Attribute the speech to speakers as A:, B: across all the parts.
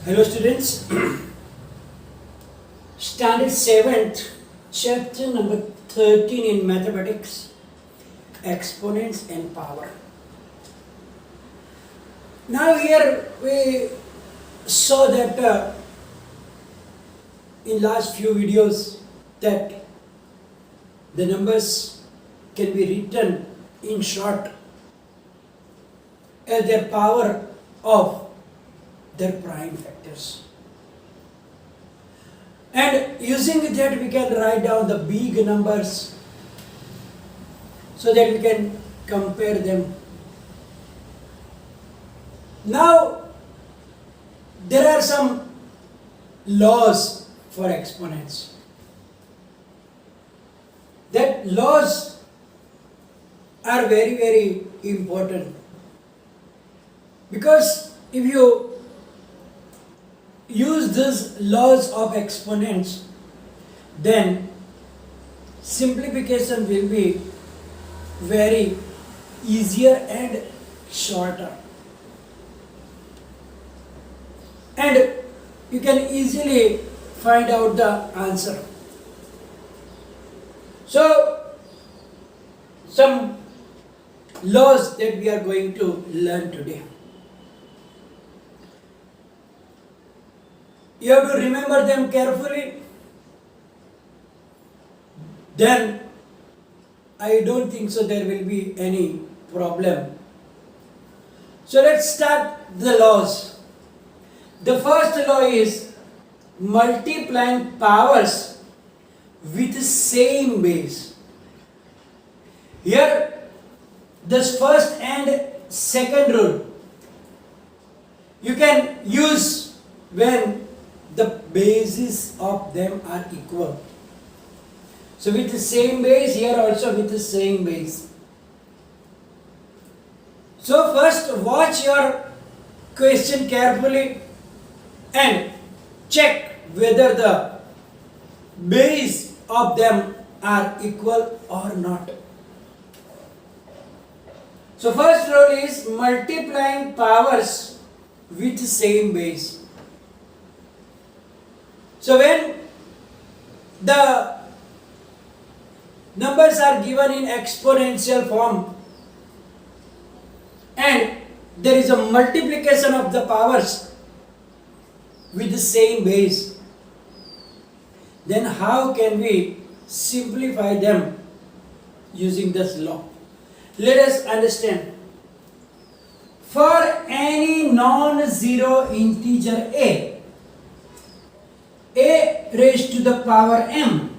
A: Hello students, standard 7th, chapter number 13 in mathematics, exponents and power. Now here we saw that in last few videos that the numbers can be written in short as their power of their prime factors. And using that we can write down the big numbers so that we can compare them. Now there are some laws for exponents. That laws are very important, because if you use these laws of exponents, then simplification will be very easier and shorter, and you can easily find out the answer. So some laws that we are going to learn today. You have to remember them carefully. Then I don't think so there will be any problem. So let's start the laws. The first law is multiplying powers with same base. Here this first and second rule you can use when the bases of them are equal. So with the same base, here also with the same base. So first watch your question carefully and check whether the base of them are equal or not. So first rule is multiplying powers with same base. So when the numbers are given in exponential form and there is a multiplication of the powers with the same base, then how can we simplify them using this law? Let us understand. For any non-zero integer a raised to the power m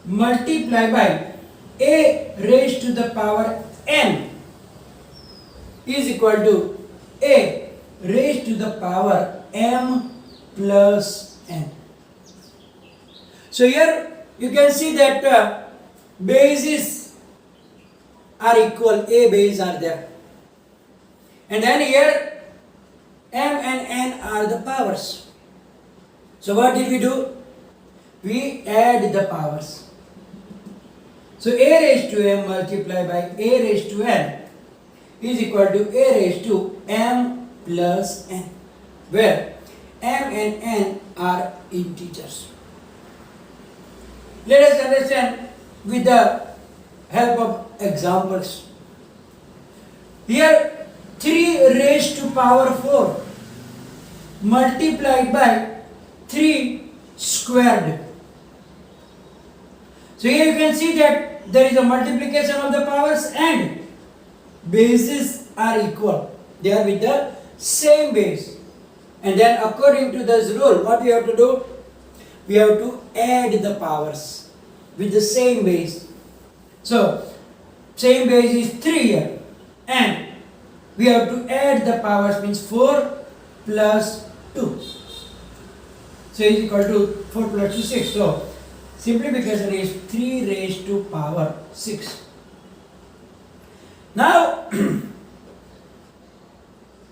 A: multiplied by a raised to the power n is equal to a raised to the power m plus n. So here you can see that bases are equal, a base are there, and then here m and n are the powers. So what did we do? We add the powers. So a raised to m multiplied by a raised to n is equal to a raised to m plus n, where m and n are integers. Let us understand with the help of examples. Here 3 raised to power 4 multiplied by 3 squared. So here you can see that there is a multiplication of the powers and bases are equal. They are with the same base. And then according to this rule, what we have to do? We have to add the powers with the same base. So same base is 3 here, and we have to add the powers, means 4 plus 2. So is equal to 4 plus 2, 6. So simplification is 3 raised to power 6. Now,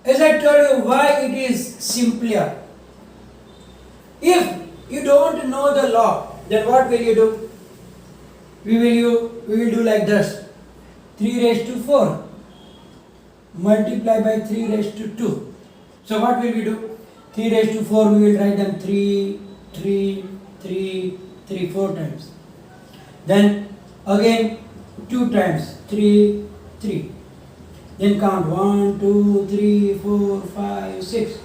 A: as I told you why it is simpler. If you don't know the law, then what will you do? We will do like this. 3 raised to 4 multiply by 3 raised to 2. So what will we do? 3 raised to 4, we will write them 3, 3, 3, 3, 4 times. Then again 2 times, 3, 3. Then count 1, 2, 3, 4, 5, 6.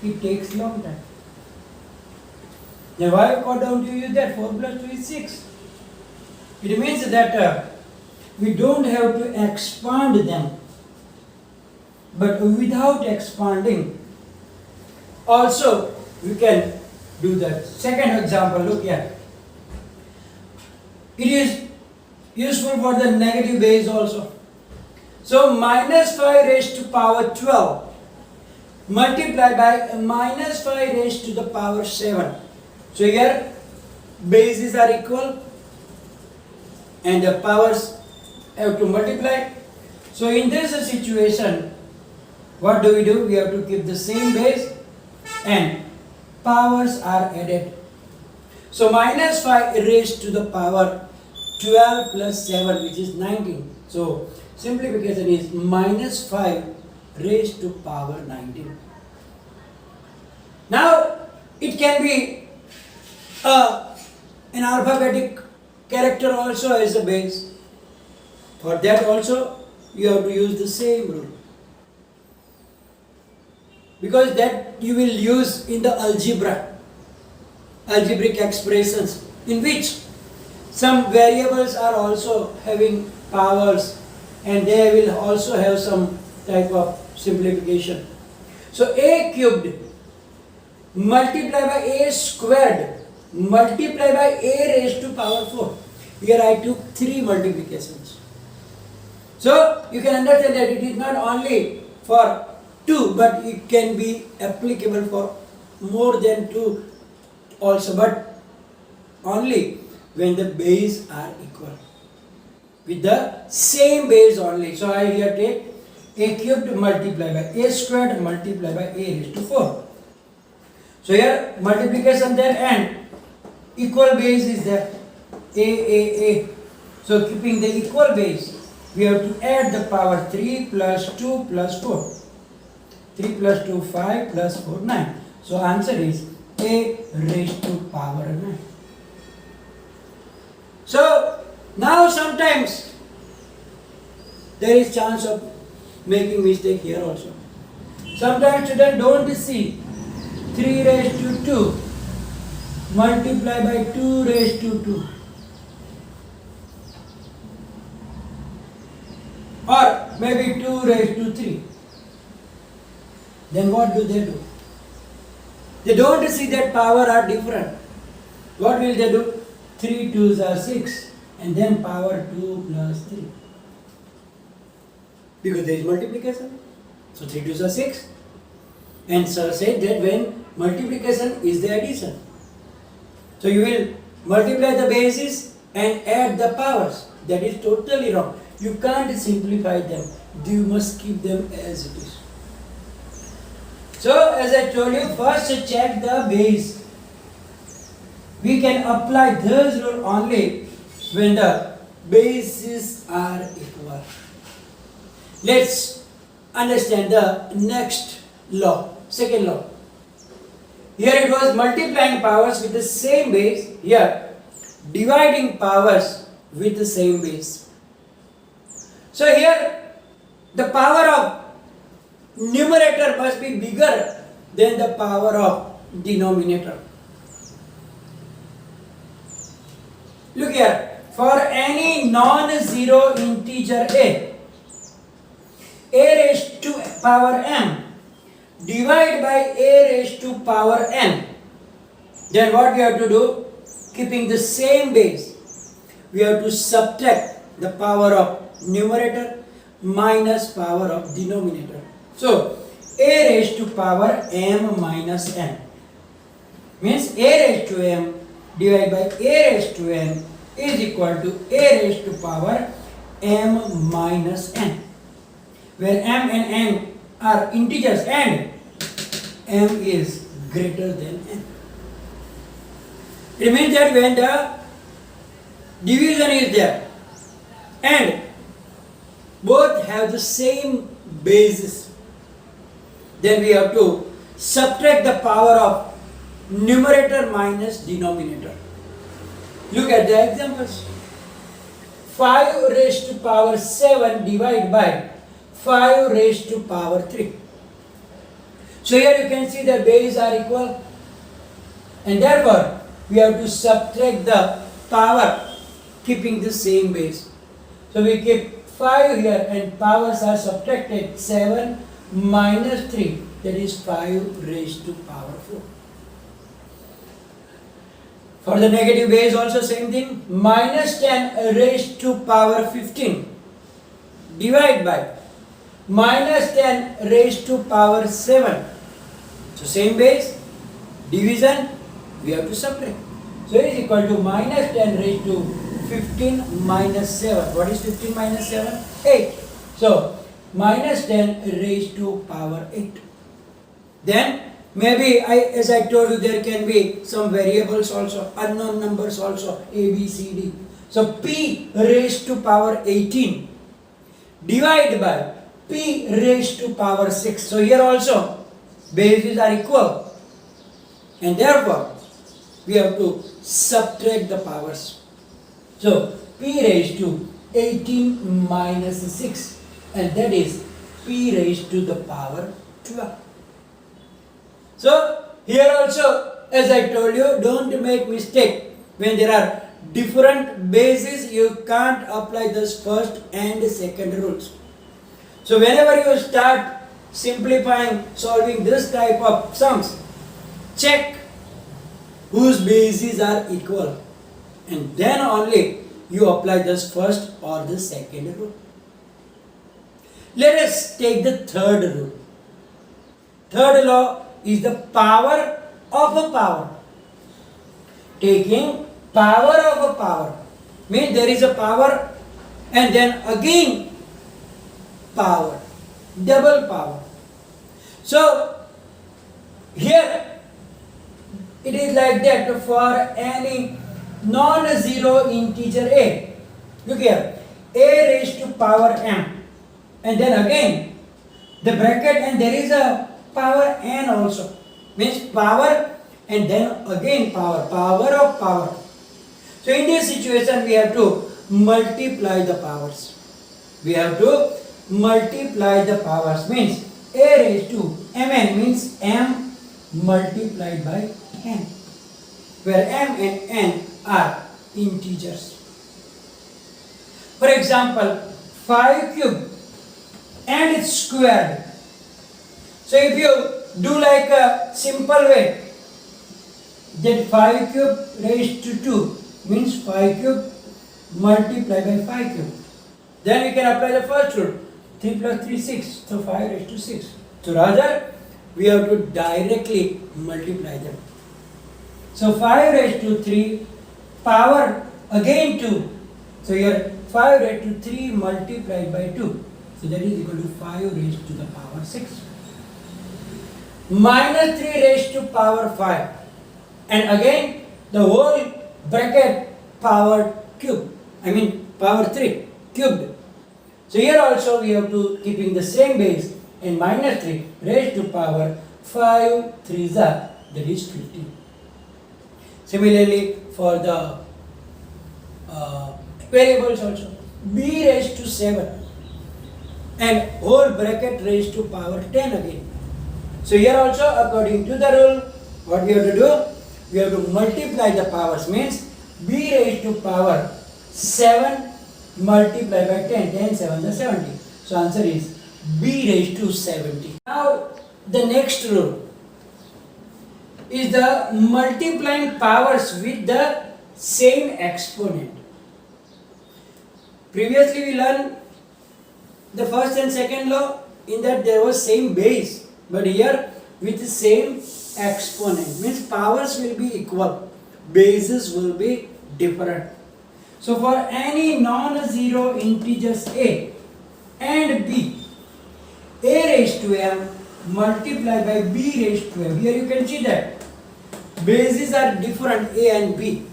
A: It takes long time. Then why don't you use that? 4 plus 2 is 6. It means that we don't have to expand them. But without expanding, also we can do that. Second example, look here. It is useful for the negative base also. So minus 5 raised to power 12 multiplied by minus 5 raised to the power 7. So here bases are equal and the powers have to multiply. So in this situation, what do? We have to keep the same base and powers are added. So minus 5 raised to the power 12 plus 7, which is 19. So simplification is minus 5 raised to power 19. Now it can be an alphabetic character also as a base. For that also you have to use the same rule, because that you will use in the algebraic expressions, in which some variables are also having powers and they will also have some type of simplification. So a cubed multiplied by a squared multiplied by a raised to power 4. Here I took 3 multiplications. So you can understand that it is not only for 2, but it can be applicable for more than 2 also, but only when the base are equal, with the same base only. So I here take a cubed multiplied by a squared multiplied by a raised to 4. So here multiplication there and equal base is there, a. So keeping the equal base, we have to add the power 3 plus 2 plus 4. 3 plus 2, 5 plus 4, 9. So answer is a raised to power 9. So now sometimes there is chance of making mistake here also. Sometimes students don't see 3 raised to 2 multiply by 2 raised to 2. Or maybe 2 raised to 3. Then what do? They don't see that power are different. What will they do? 3 2s are 6 and then power 2 plus 3. Because there is multiplication. So 3 2s are 6. And sir said that when multiplication is the addition. So you will multiply the bases and add the powers. That is totally wrong. You can't simplify them. You must keep them as it is. So as I told you, first check the base. We can apply this rule only when the bases are equal. Let's understand the next law, second law. Here it was multiplying powers with the same base. Here dividing powers with the same base. So here the power of numerator must be bigger than the power of denominator. Look here, for any non-zero integer a raised to power m divide by a raised to power n, then what we have to do? Keeping the same base, we have to subtract the power of numerator minus power of denominator. So a raised to power m minus n means a raised to m divided by a raised to n is equal to a raised to power m minus n, where m and n are integers and m is greater than n. It means that when the division is there and both have the same basis, then we have to subtract the power of numerator minus denominator. Look at the examples. 5 raised to power 7 divided by 5 raised to power 3. So here you can see the base are equal, and therefore we have to subtract the power keeping the same base. So we keep 5 here and powers are subtracted. 7 minus 3, that is 5 raised to power 4. For the negative base also same thing. Minus 10 raised to power 15 divided by minus 10 raised to power 7. So same base, division, we have to subtract. So it is equal to minus 10 raised to 15 minus 7. What is 15 minus 7? 8. So minus 10 raised to power 8. Then maybe as I told you, there can be some variables also, unknown numbers also, A, B, C, D. So P raised to power 18 divided by P raised to power 6. So here also bases are equal, and therefore we have to subtract the powers. So P raised to 18 minus 6, and that is P raised to the power 12. So here also, as I told you, don't make mistake. When there are different bases, you can't apply this first and second rules. So whenever you start simplifying, solving this type of sums, check whose bases are equal, and then only you apply this first or the second rule. Let us take the third rule. Third law is the power of a power. Taking power of a power means there is a power and then again power, double power. So here it is like that for any non-zero integer a. Look here, a raised to power m, and then again the bracket, and there is a power n also, means power and then again power, power of power. So in this situation we have to multiply the powers. We have to multiply the powers, means a raised to mn means m multiplied by n, where m and n are integers. For example, 5 cube and it's squared. So if you do like a simple way, that 5 cube raised to 2 means 5 cube multiplied by 5 cube. Then we can apply the first rule. 3 plus 3, 6. So 5 raised to 6. So rather, we have to directly multiply them. So 5 raised to 3, power again 2. So here 5 raised to 3 multiplied by 2. So that is equal to 5 raised to the power 6. Minus 3 raised to power 5. And again the whole bracket power cube. Power 3 cubed. So here also we have to keeping the same base, and minus 3 raised to power 5 3s are, that is 15. Similarly for the variables also, b raised to 7 and whole bracket raised to power 10 again. So here also according to the rule, what we have to do? We have to multiply the powers, means b raised to power 7 multiplied by 10, 10 7 is 70. So answer is b raised to 70. Now the next rule is the multiplying powers with the same exponent. Previously we learned the first and second law, in that there was same base, but here with the same exponent, means powers will be equal, bases will be different. So for any non-zero integers a and b, a raised to m multiplied by b raised to m, here you can see that bases are different, a and b,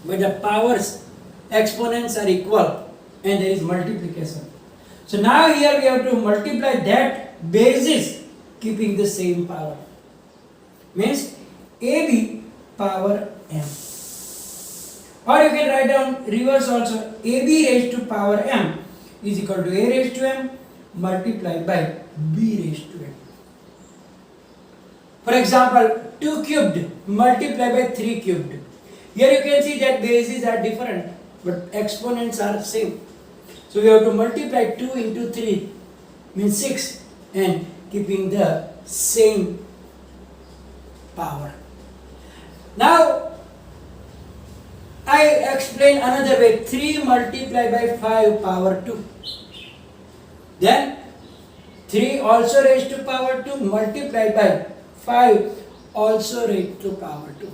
A: but the powers, exponents are equal, and there is multiplication. So now here we have to multiply that basis keeping the same power. Means AB power m. Or you can write down reverse also. AB raised to power m is equal to A raised to m multiplied by B raised to m. For example, 2 cubed multiplied by 3 cubed. Here you can see that bases are different, but exponents are same. So we have to multiply 2 into 3 means 6 and keeping the same power. Now I explain another way. 3 multiplied by 5 power 2. Then 3 also raised to power 2 multiplied by 5 also raised to power 2.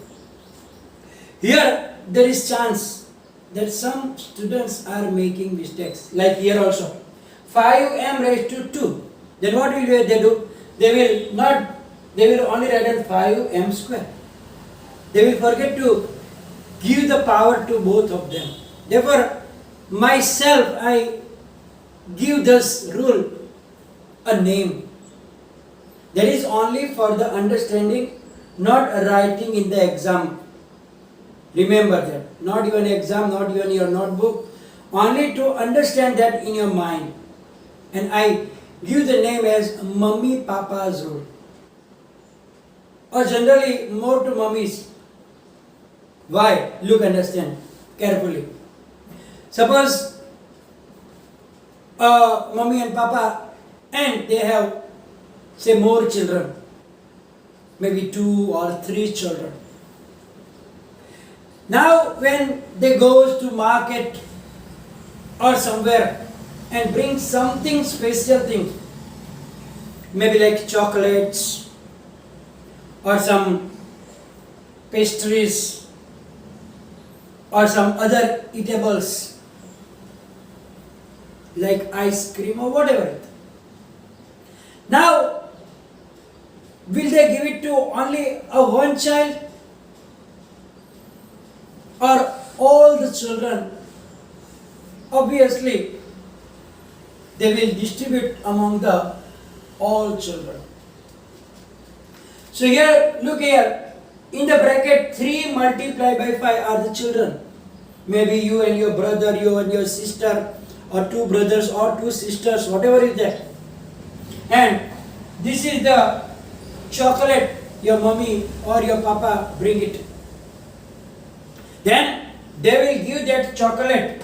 A: Here there is chance that some students are making mistakes. Like here also. 5m raised to 2. Then what will they do? They will only write down 5m square. They will forget to give the power to both of them. Therefore, myself, I give this rule a name. That is only for the understanding, not writing in the exam. Remember that. Not even exam, not even your notebook. Only to understand that in your mind. And I give the name as Mummy Papa's rule. Or generally more to mummies. Why? Look, understand carefully. Suppose mummy and papa and they have say more children, maybe 2 or 3 children. Now when they goes to market or somewhere and bring something special thing, maybe like chocolates or some pastries or some other eatables like ice cream or whatever. Now, will they give it to only one child or all the children? Obviously, they will distribute among the all children. So here, look here. In the bracket, 3 multiplied by 5 are the children. Maybe you and your brother, you and your sister, or 2 brothers or 2 sisters, whatever is that. And this is the chocolate your mommy or your papa bring it. Then they will give that chocolate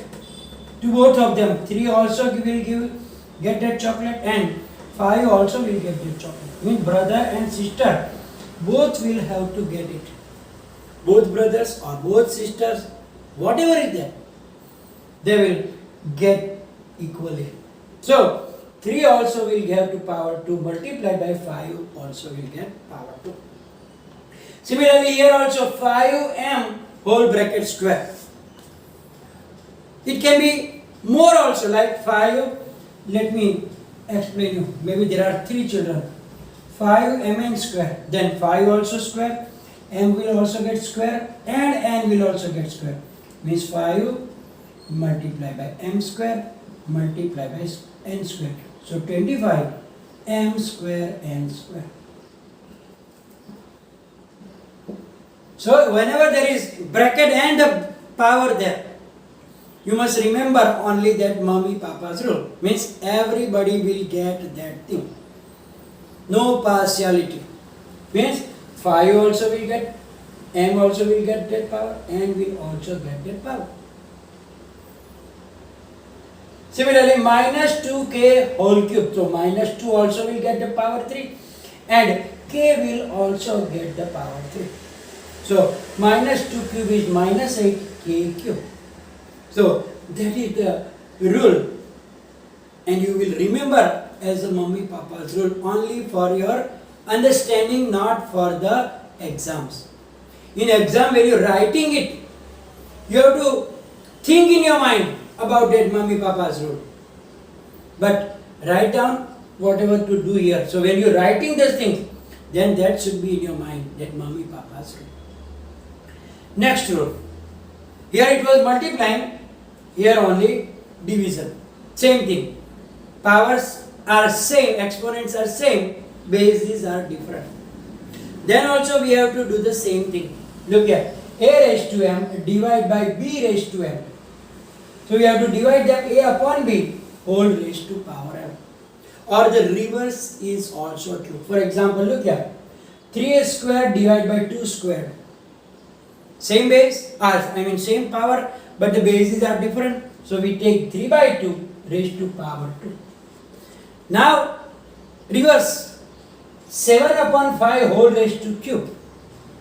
A: to both of them. 3 also will get that chocolate and 5 also will get that chocolate. Means brother and sister both will have to get it. Both brothers or both sisters, whatever is that, they will get equally. So 3 also will have to power 2 multiplied by 5 also will get power 2. Similarly here also 5m whole bracket square. It can be more also like 5. Let me explain you. Maybe there are 3 children. 5mn square. Then 5 also square. M will also get square and n will also get square. Means 5 multiplied by m square multiplied by n square. So 25 m square n square. So whenever there is bracket and the power there, you must remember only that mommy papa's rule. Means everybody will get that thing. No partiality. Means 5 also will get, m also will get that power, n will also get that power. Similarly, minus 2k whole cube. So minus 2 also will get the power 3 and k will also get the power 3. So minus 2 cube is minus 8 k cube. So that is the rule and you will remember as a mummy papa's rule only for your understanding, not for the exams. In exam when you are writing it, you have to think in your mind about that mummy papa's rule. But write down whatever to do here. So when you are writing these things, then that should be in your mind, that mummy papa's rule. Next rule. Here it was multiplying, here only division. Same thing. Powers are same, exponents are same, bases are different. Then also we have to do the same thing. Look at a raised to m divided by b raised to m. So we have to divide them a upon b whole raised to power m. Or the reverse is also true. For example, look at 3a squared divided by 2 squared. Same base, same power, but the bases are different. So we take 3 by 2 raised to power 2. Now, reverse. 7 upon 5 whole raised to cube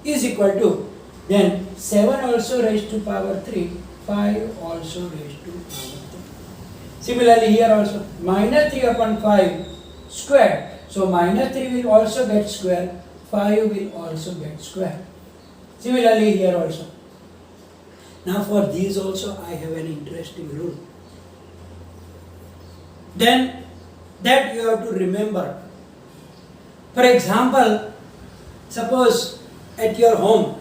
A: is equal to, then 7 also raised to power 3, 5 also raised to power 3. Similarly here also, minus 3 upon 5 squared. So minus 3 will also get square, 5 will also get square. Similarly here also. Now for these also I have an interesting rule. Then that you have to remember. For example, suppose at your home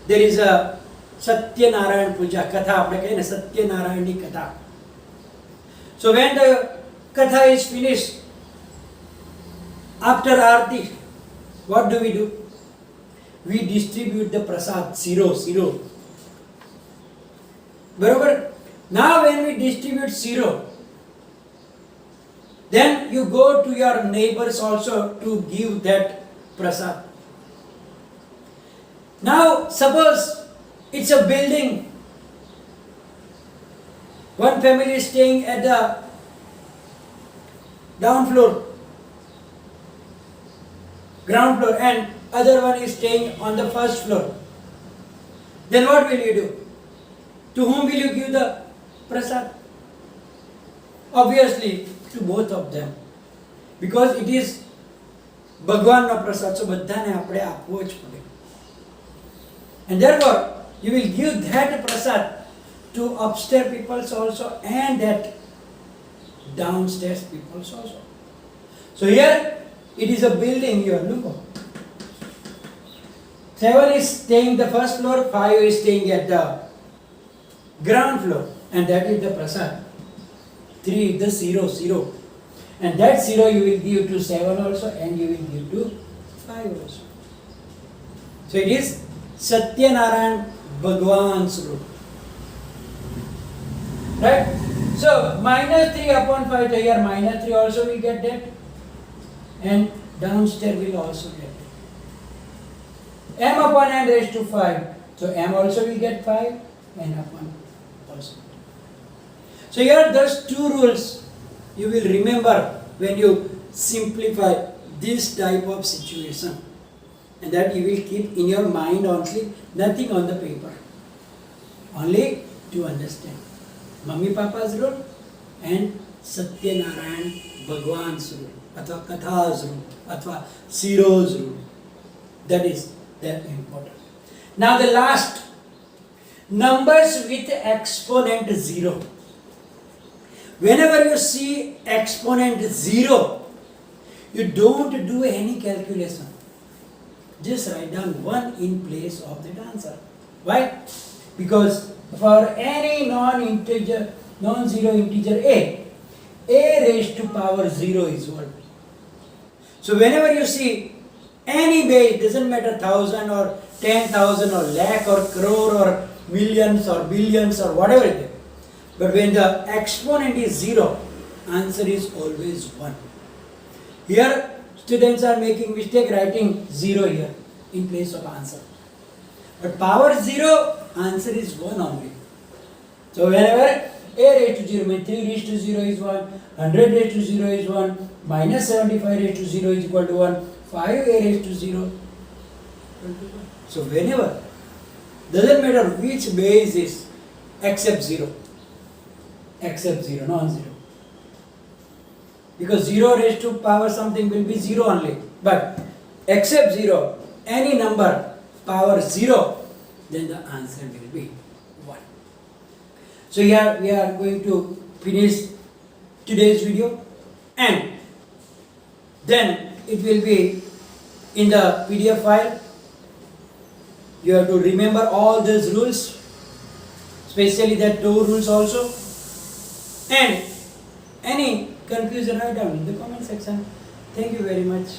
A: there is a Satyanarayan Puja, Katha, આપણે કહીએ ને સત્યનારાયણની કથા. So when the katha is finished, after Aarti, what do? We distribute the prasad, 0. Barabar? Now when we distribute 0, then you go to your neighbors also to give that prasad. Now suppose it's a building. One family is staying at the ground floor, and other one is staying on the first floor. Then what will you do? To whom will you give the prasad? Obviously to both of them, because it is ભગવાનનો પ્રસાદ, so બધાને આપણે આપવો જ પડે. And therefore you will give that prasad to upstairs peoples also and that downstairs peoples also. So here it is a building here, look. 7 is staying the first floor, 5 is staying at the ground floor, and that is the prasad. 3 is the 0. And that 0 you will give to 7 also, and you will give to 5 also. So it is Satyanarayan Bhagwan's rule. Right? So minus 3 upon 5, so here minus 3 also we get that, and downstairs will also get it. M upon n raised to 5, so m also will get 5, n upon also. So here those two rules you will remember when you simplify this type of situation, and that you will keep in your mind only, nothing on the paper, only to understand Mummy Papa's rule and Satyanarayan Bhagwan's rule, athwa Katha's rule, athwa Zero's rule. That is very important. Now the last, numbers with exponent 0. Whenever you see exponent 0, you don't do any calculation. Just write down 1 in place of that answer. Why? Because for any non-zero integer a raised to power 0 is what. So whenever you see any base, doesn't matter 1,000 or 10,000 or lakh or crore or millions or billions or whatever it is, but when the exponent is 0, answer is always 1. Here students are making mistake writing 0 here in place of answer. But power 0, answer is 1 only. So whenever a raised to 0 means 3 raised to 0 is 1, 100 raised to 0 is 1, minus 75 raised to 0 is equal to 1, 5 a raised to 0 equal to 1. So whenever, doesn't matter which base is, except 0, non-zero. Because 0 raised to power something will be 0 only. But except 0, any number power 0, then the answer will be 1. So here we are going to finish today's video, and then it will be in the PDF file. You have to remember all these rules, especially that 2 rules also. And any confusion, write down in the comment section. Thank you very much.